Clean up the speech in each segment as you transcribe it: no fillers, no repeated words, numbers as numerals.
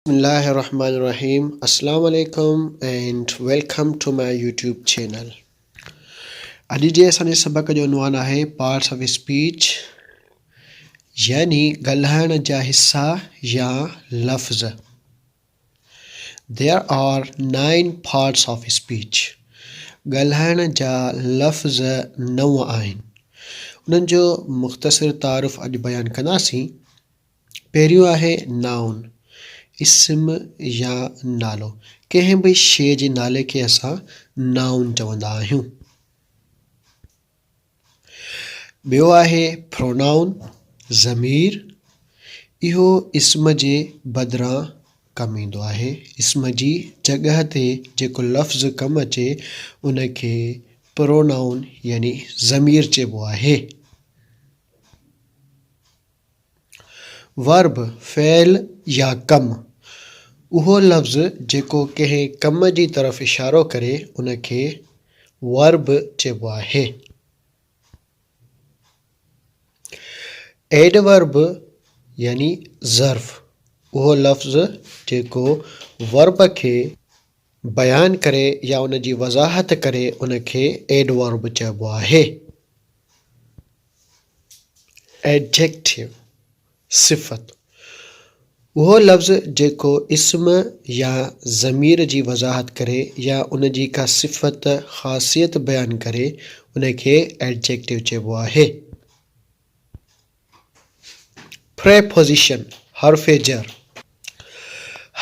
Bismillahirrahmanirrahim. Assalamu alaikum and welcome to my YouTube channel. अॼु जे असांजे सबक जो उनवान आहे पार्ट्स ऑफ स्पीच यानी ॻाल्हाइण जा हिस्सा या लफ़्ज़. There are 9 parts of speech. ॻाल्हाइण जा लफ़्ज़ 9 आहिनि. उन्हनि जो मुख़्तसिर तारुफ़ अॼु बयानु कंदासीं. पहिरियों आहे नाउन, इस्म या नालो. कंहिं बि शइ जे नाले खे असां नाउन चवंदा आहियूं. ॿियो आहे प्रोनाउन, ज़मीर. इहो इस्म जे बदिरां कमु ईंदो आहे. इस्म जी जॻह ते जेको लफ़्ज़ कमु अचे उनखे प्रोनाउन यानी ज़मीर चइबो आहे. वर्ब, फ़इल या कमु. उहो लफ़्ज़ जेको कंहिं कम जी तरफ़ इशारो करे उनखे वर्ब चइबो आहे. एडवर्ब यानी ज़र्फ़. उहो लफ़्ज़ जेको वर्ब खे बयानु करे या उन जी वज़ाहत करे उनखे एडवर्ब चइबो आहे. एडजेक्टिव, सिफ़त. उहो लफ़्ज़ जेको इस्म या ज़मीर जी वज़ाहत करे या उन जी का सिफ़त ख़ासियत बयानु करे उनखे एडजेक्टिव चइबो आहे. प्रेपोज़िशन, हर्फ़ जर.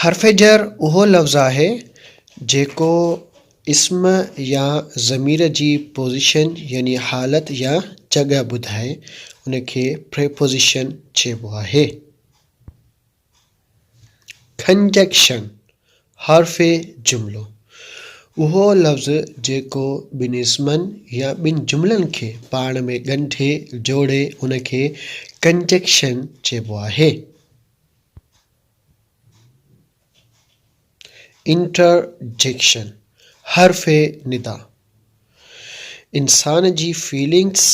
हर्फ़ जर उहो लफ़्ज़ आहे जेको इस्म या ज़मीर जी पोज़ीशन यानी हालत या जॻह ॿुधाए उनखे प्रेपोज़िशन चइबो आहे. कंजक्शन, हर्फ़ जुमिलो. उहो लफ़्ज़ जेको ॿिनि इस्मनि या ॿिनि जुमिलनि खे पाण में ॻंढे जोड़े उनखे कंजक्शन चइबो आहे. इंटरजेक्शन, हर्फ़ निदा. इंसान जी फीलिंग्स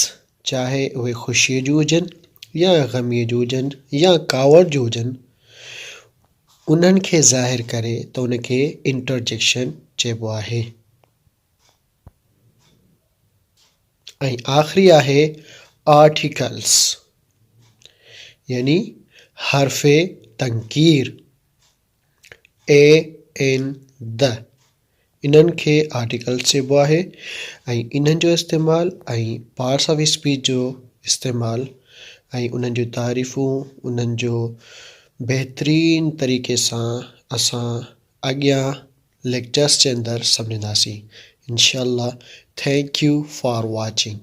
चाहे उहे ख़ुशीअ जूं हुजनि या ग़मीअ जूं हुजनि या कावड़ जूं हुजनि उन्हनि खे ज़ाहिर करे त उनखे इंटरजेक्शन चइबो आहे. ऐं आख़िरी आहे आर्टिकल्स यानी हर्फ़ तंकीर. ए एन द इन्हनि खे आर्टिकल्स चइबो आहे. ऐं इन्हनि जो इस्तेमालु ऐं पार्ट्स ऑफ स्पीच जो इस्तेमालु ऐं उन्हनि जूं तारीफ़ूं उन्हनि जो बहितरीन तरीक़े सां असां अॻियां लेक्चर्स जे अंदरि सम्झंदासीं इंशाअल्लाह. Thank U for watching.